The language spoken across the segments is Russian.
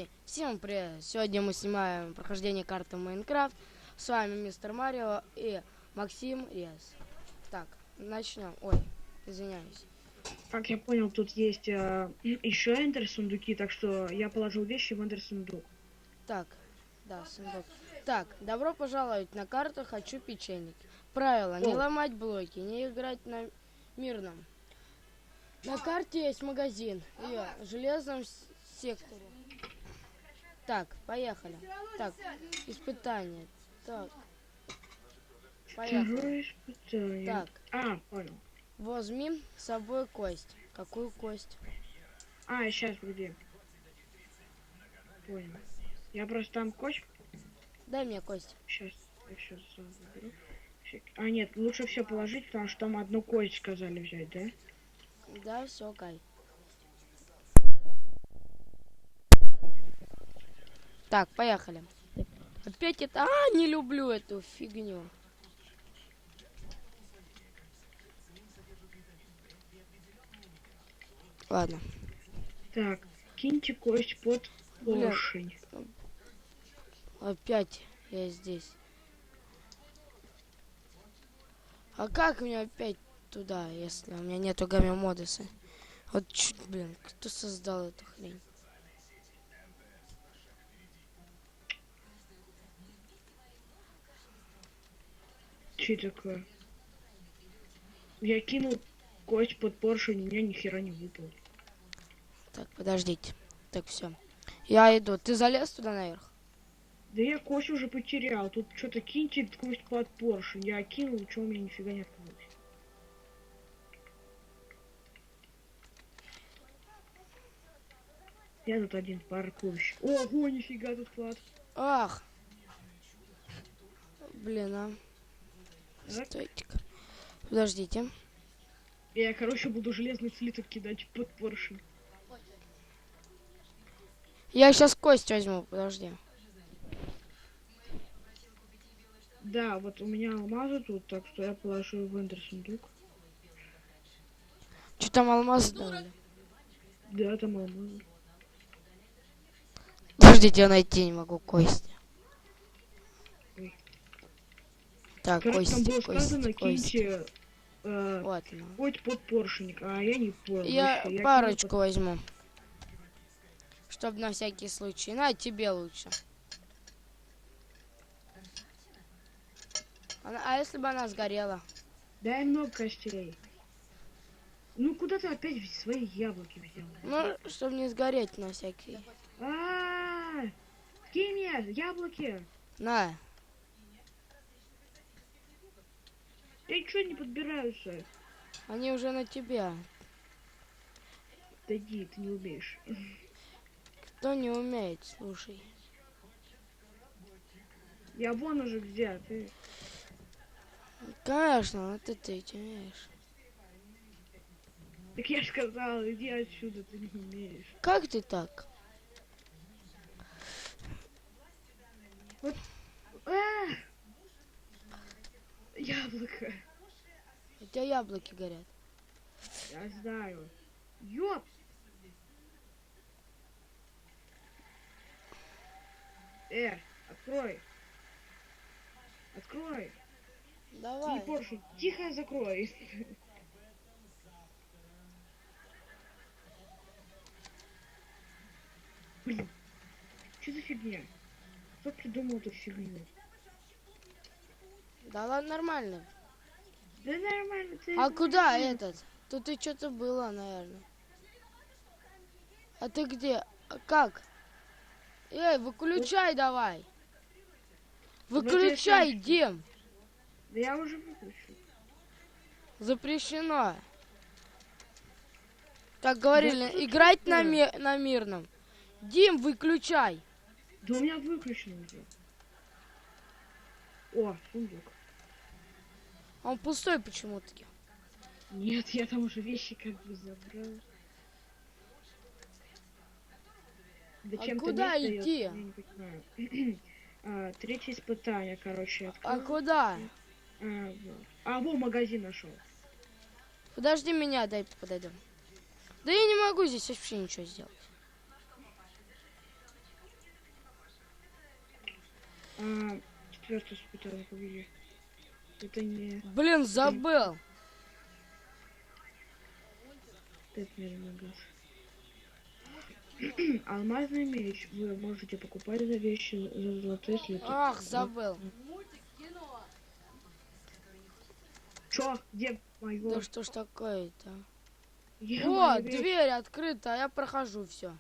подожди. Всем привет. Сегодня мы снимаем прохождение карты Майнкрафт. С вами Мистер Марио и Максим Рез. Так, начнем. Ой, извиняюсь. Как я понял, тут есть еще эндер сундуки, так что я положил вещи в эндер сундук. Так, да, сундук. Так, добро пожаловать на карту «Хочу печенье». Правило: не ломать блоки, не играть на мирном. На карте есть магазин и в железном секторе. Так, поехали. Так, испытание. Так, поехали. Второе испытание. Так. Понял. Возьми с собой кость. Какую кость? Сейчас, где? Понял. Я просто там кость. Дай мне кость. Сейчас, я сейчас сразу заберу. Нет, лучше все положить, потому что там одну кость сказали взять, да? Да, все, кай. Так, поехали. Опять это... не люблю эту фигню. Ладно. Так, киньте кость под поршень. Опять я здесь. А как мне опять туда, если у меня нету гамма-модуса? Вот чуть, блин, кто создал эту хрень? Че такое? Я кинул кость под поршень, у меня ни хера не выпало. Так, подождите. Так, все. Я иду. Ты залез туда наверх? Да я кость уже потерял. Тут что-то киньте кость под поршень. Я кинул, что у меня нифига не открылось. Я тут один паркурщик. Ого, нифига тут клад. Ах. Блин, Так. Стойте-ка. Подождите. Я, буду железный слиток кидать под поршень. Я сейчас кость возьму, подожди. Да, вот у меня алмазы тут, так что я положу в эндер сундук. Что там алмазы дали? Да, там алмазы. Подождите, я найти не могу кости. Ой. Так, Короче, там было сказано, кость. киньте Вот, кость под поршень, а я не понял. Я парочку возьму. Чтоб на всякий случай. На, тебе лучше. А если бы она сгорела? Дай много костей. Ну куда ты опять свои яблоки взял? Ну, чтобы не сгореть на всякий. Кинь мне яблоки. На. Я ничего не подбираются. Они уже на тебя. Да иди, ты не умеешь. Кто не умеет, слушай. Я вон уже где, ты. Конечно, вот ты умеешь. Так я же сказал, иди отсюда, ты не умеешь. Как ты так? Вот. Яблоко. У тебя яблоки горят. Я знаю. Ёп! Открой. Открой. Давай. Не поршень. Тихо закрой. Блин. Что за фигня? Кто придумал эту фигню? Да ладно, нормально. Да нормально, ты... А куда этот? Тут и что-то было, наверное. А ты где? Как? Эй, выключай давай. Выключай, Дим. Да я уже выключил. Запрещено. Как говорили, да, играть на мирном. Дим, выключай. Да у меня выключено уже. О, сундук. Он пустой почему-то. Нет, я там уже вещи как бы забрал. Да куда идти? Я не понимаю. Третье испытание, короче. Открыл. А куда? Во, магазин нашел. Подожди меня, дай подойду. Да я не могу здесь вообще ничего сделать. четвертое испытание, погоди. Это не Блин, забыл. топливный газ. Алмазный меч вы можете покупать за вещи за золотые слитки. Ах, забыл. Чё? Где моё? Да что ж такое-то? Где О, моя вещь? дверь открыта, а я прохожу все.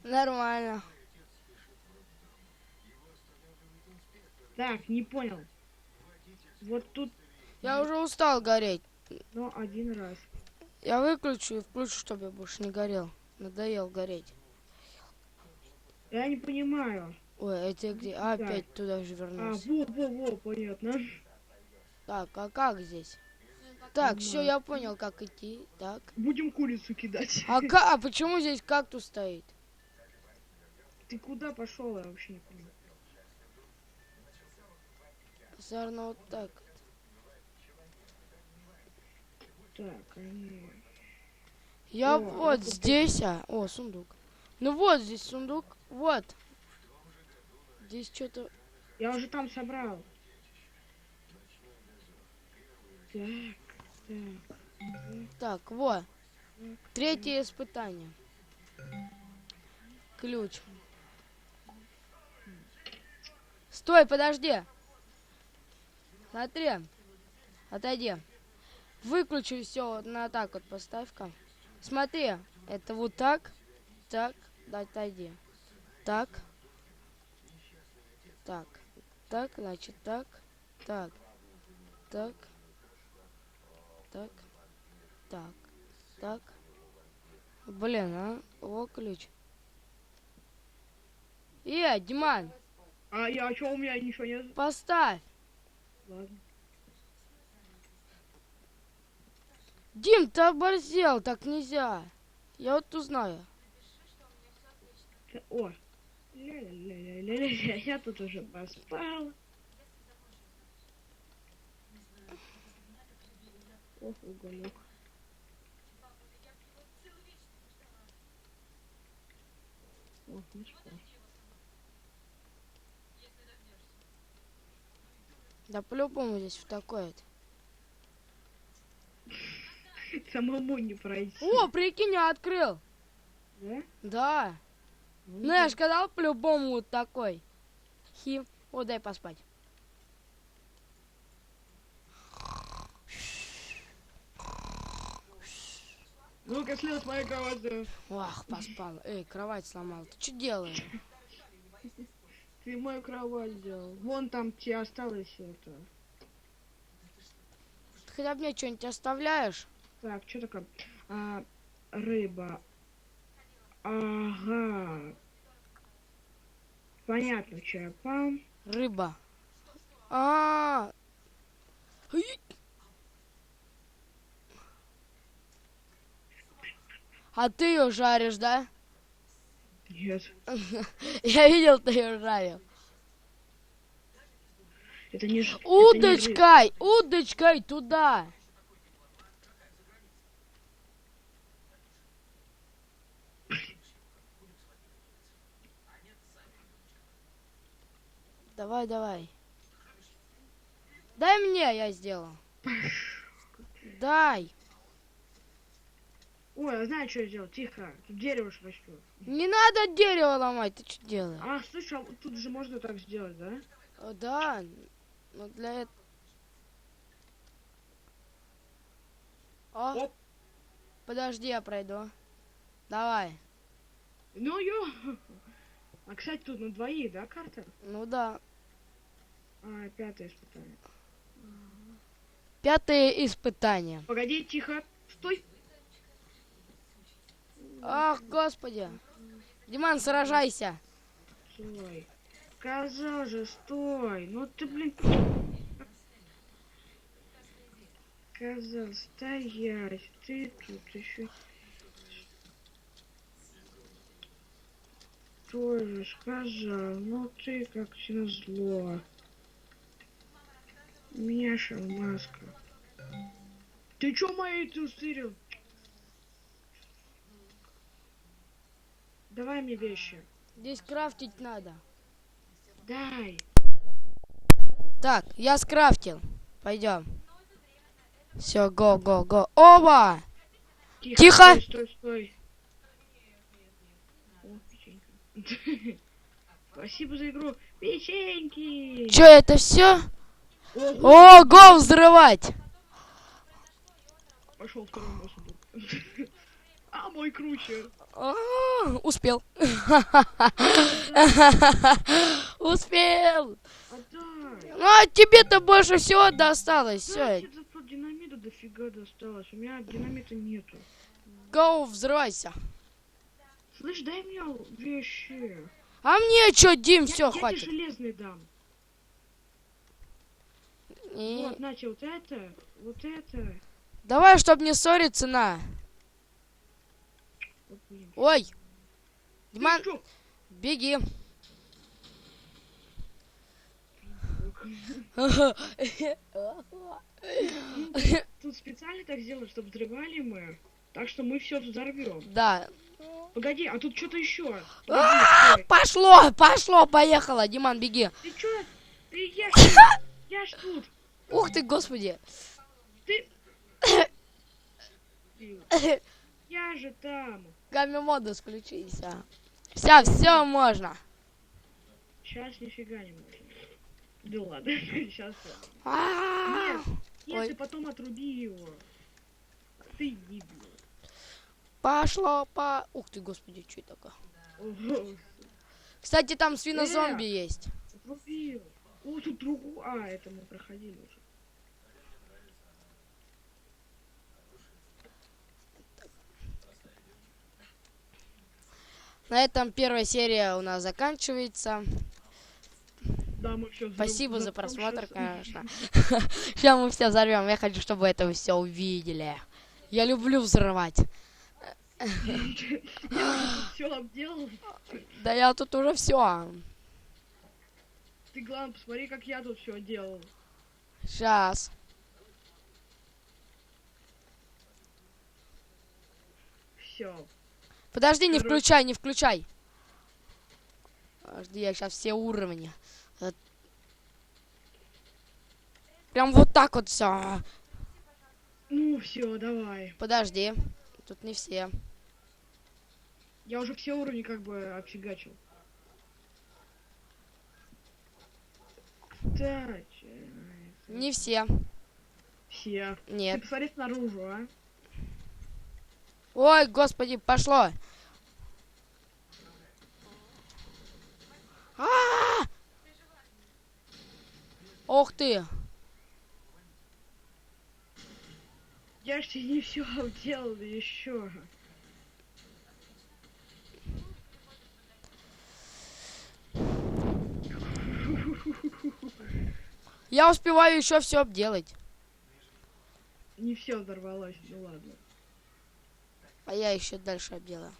Нормально. Так, не понял. Вот тут, Я уже устал гореть. но один раз. Я выключу и включу, чтобы я больше не горел. Надоел гореть. Я не понимаю. Ой, это где? Опять туда же вернулся. Во, понятно. Так, а как здесь? Так, все, я понял, как идти. Так. Будем курицу кидать. А почему здесь кактус стоит? Ты куда пошел? Я вообще не понял. Наверное, вот так. Так, они... Я О, вот это здесь, О, сундук. Ну вот здесь сундук. Вот. Здесь что-то... Я уже там собрал. Так, вот. Третье испытание. Ключ. Стой, подожди. Смотри. Отойди. Выключи все вот на так вот поставь-ка. Смотри. Это вот так. Так. Да, отойди. Так. Так. Так, значит, так. Так. Так. Так. Так. Так. Блин, а? Во ключ. Диман, А я что, у меня ничего нет? поставь. Ладно. Дим, ты оборзел, так нельзя. Я вот узнаю. О. Ля-ля-ля-ля-ля-ля. Я тут уже поспал. Ох, уголек. Ох, не спал. Да по-любому здесь в такое-то. Самому не пройти. О, прикинь, я открыл. Да? Да. Ну, я же сказал, по-любому вот такой. О, дай поспать. Ну-ка, слез с моей кровати. Ох, поспал. Эй, кровать сломал. Ты что делаешь? Ты мою кровать сделал. Вон там тебе осталось это. Ты хотя бы мне что-нибудь оставляешь? Так, что такое? Рыба. Ага. Понятно, чапам. Рыба. А, а ты ее жаришь, да? Нет. Я видел, ты ее жарил. Это не Удочкой, удочкой туда. Давай, давай. Дай мне, я сделал. Дай. Ой, я знаю, что я сделал. Тихо. Тут дерево ж растет. Не надо дерево ломать, ты что делаешь? А, слушай, а вот тут же можно так сделать, да? Да, но для этого... О, Оп. подожди, я пройду. Давай. Ну, А, кстати, тут на двоих, да, карта? Ну да. А, пятое испытание. Пятое испытание. Погоди, тихо. Стой. Ах, господи. Диман, сражайся. Стой. Сказал же, стой. Ну ты, блин. Сказал, стоять. Ты тут еще. Тоже сказал. Ну ты как все назло. Миша, маска. Ты чё мои тут стырил? Давай мне вещи. Здесь крафтить надо. Дай. Так, я скрафтил. Пойдем. Все, го, го, го. Оба! Тихо! Стой, стой, стой. О, печенька. Спасибо за игру. Печеньки! Че, это все? Ого! О, го взрывать! Пошел второй мой сундук. А, мой круче. Успел. Успел. Отдай. Ну, а тебе-то больше всего досталось. Все. Знаете, зато динамита дофига досталось. У меня динамита нету. Гоу, взрывайся. Слышь, дай мне вещи. А мне что, Дим, все, Я тебе хватит. железный дам. И- Вот, Натя, вот это, вот это. Давай, чтобы не ссориться, на. Вот, блин. Ой. Ты Диман, чё? беги. Тут специально так сделано, чтобы взрывали мы. Так что мы все взорвем. Да. Погоди, а тут что-то еще. Пошло, пошло, поехало. Диман, беги. Ты чё? Ты я ж тут. Ух ты, господи. Ты. Я же там. Камемодус включился. Все можно. Сейчас нифига не можно. Да ладно, сейчас. А, Нет, Ой. ты потом отруби его. Ты дебил. Пошло по... Ух ты, господи, что это такое? Ого, Кстати, там свинозомби есть. отрубил. О, тут другу. А, это мы проходили уже. На этом первая серия у нас заканчивается. Да, мы все. Спасибо за просмотр, конечно. Сейчас мы все взорвем. Я хочу, чтобы это вы все увидели. Я люблю взрывать. Все обделал. Да я тут уже все. Ты, главное, посмотри, как я тут все делал. Сейчас. Все. Подожди, не Короче. включай, не включай. Подожди, я сейчас все уровни. Прям вот так вот все. Ну, все, давай. Подожди. Тут не все. Я уже все уровни как бы обфигачил. Кстати. Не все. Все. Ты Нет. посмотри снаружи, а? Ой, господи, пошло. А! Ох ты. Я ж тебе не все обделал еще. Я успеваю еще все обделать. Не все взорвалось, ну ладно. А я еще дальше обделаю.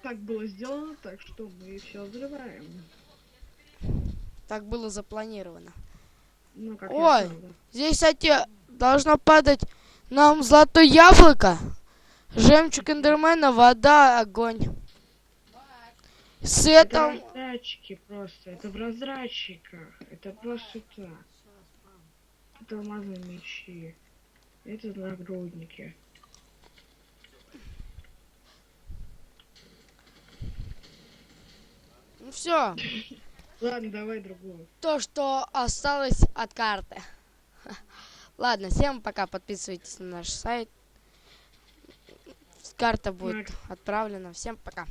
Так было сделано, так что мы все взрываем. Так было запланировано. Ну, как Ой. я сказал, да. Здесь, кстати, должно падать нам золотое яблоко, жемчуг эндермена, вода, огонь. С Это этим... раздатчики просто, это в раздатчиках. Это просто так. Это алмазные мечи. Это нагрудники. Ну все, Ладно, давай другую. то, что осталось от карты. Ладно, всем пока, подписывайтесь на наш сайт. Карта будет отправлена. Всем пока.